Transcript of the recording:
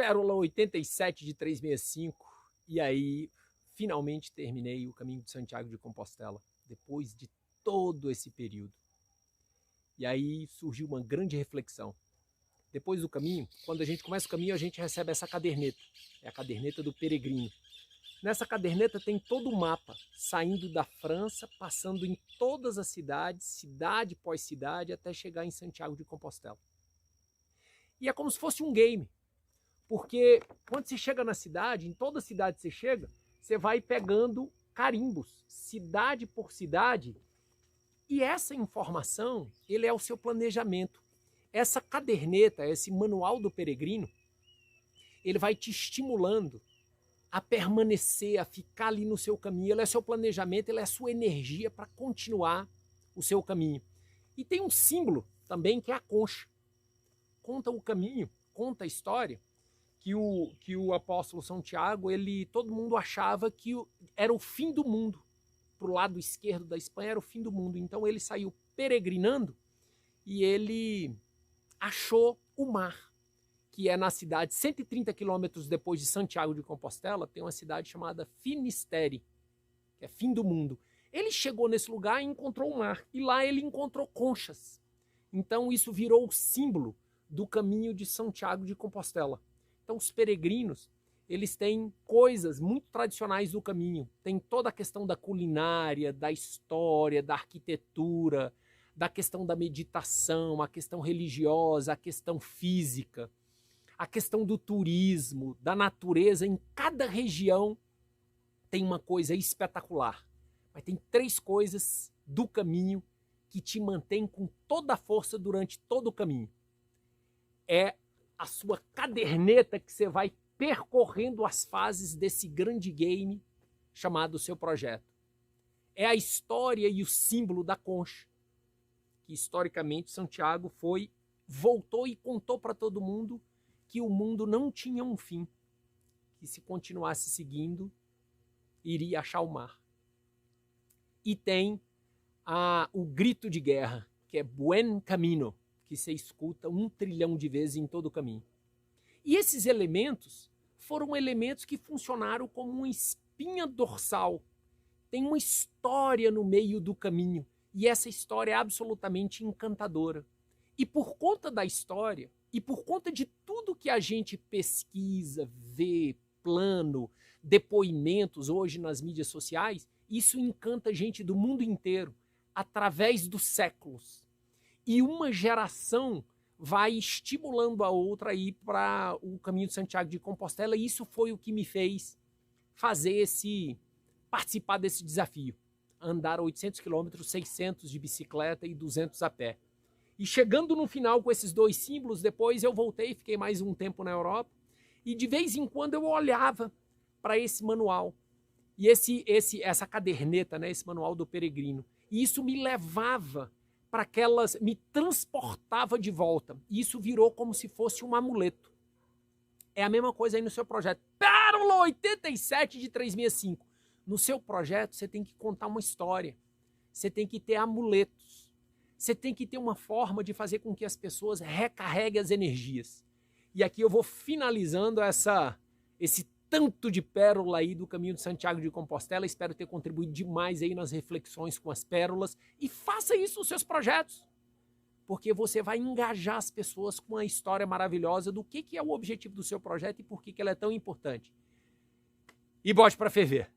Pérola 87 de 365, e aí finalmente terminei o caminho de Santiago de Compostela, depois de todo esse período. E aí surgiu uma grande reflexão. Depois do caminho, quando a gente começa o caminho, a gente recebe essa caderneta, é a caderneta do peregrino. Nessa caderneta tem todo o mapa, saindo da França, passando em todas as cidades, cidade após cidade, até chegar em Santiago de Compostela. E é como se fosse um game, porque quando você chega na cidade, em toda cidade que você chega, você vai pegando carimbos, cidade por cidade, e essa informação, ele é o seu planejamento. Essa caderneta, esse manual do peregrino, ele vai te estimulando a permanecer, a ficar ali no seu caminho. Ele é seu planejamento, ele é sua energia para continuar o seu caminho. E tem um símbolo também que é a concha. Conta o caminho, conta a história, que o apóstolo São Tiago, todo mundo achava que era o fim do mundo. Para o lado esquerdo da Espanha era o fim do mundo. Então ele saiu peregrinando e ele achou o mar, que é na cidade, 130 quilômetros depois de Santiago de Compostela, tem uma cidade chamada Finisterre, que é fim do mundo. Ele chegou nesse lugar e encontrou o mar, e lá ele encontrou conchas. Então isso virou o símbolo do caminho de Santiago de Compostela. Então os peregrinos, eles têm coisas muito tradicionais do caminho. Tem toda a questão da culinária, da história, da arquitetura, da questão da meditação, a questão religiosa, a questão física, a questão do turismo, da natureza. Em cada região tem uma coisa espetacular. Mas tem 3 coisas do caminho que te mantém com toda a força durante todo o caminho. É a sua caderneta que você vai percorrendo as fases desse grande game chamado seu projeto. É a história e o símbolo da concha, que historicamente Santiago voltou e contou para todo mundo que o mundo não tinha um fim, que se continuasse seguindo, iria achar o mar. E tem o grito de guerra, que é Buen Camino, que você escuta 1 trilhão de vezes em todo o caminho. E esses elementos foram elementos que funcionaram como uma espinha dorsal. Tem uma história no meio do caminho, e essa história é absolutamente encantadora. E por conta da história, e por conta de tudo que a gente pesquisa, vê, plano, depoimentos hoje nas mídias sociais, isso encanta gente do mundo inteiro, através dos séculos. E uma geração vai estimulando a outra a ir para o caminho de Santiago de Compostela, e isso foi o que me fez participar desse desafio. Andar 800 quilômetros, 600 de bicicleta e 200 a pé. E chegando no final com esses 2 símbolos, depois eu voltei, fiquei mais um tempo na Europa, e de vez em quando eu olhava para esse manual, e essa caderneta, né, esse manual do peregrino, e isso me levava para me transportava de volta, e isso virou como se fosse um amuleto. É a mesma coisa aí no seu projeto. Pérola 87 de 365. No seu projeto, você tem que contar uma história. Você tem que ter amuletos. Você tem que ter uma forma de fazer com que as pessoas recarreguem as energias. E aqui eu vou finalizando esse tanto de pérola aí do caminho de Santiago de Compostela. Espero ter contribuído demais aí nas reflexões com as pérolas. E faça isso nos seus projetos, porque você vai engajar as pessoas com uma história maravilhosa do que é o objetivo do seu projeto e por que ela é tão importante. E bote para ferver.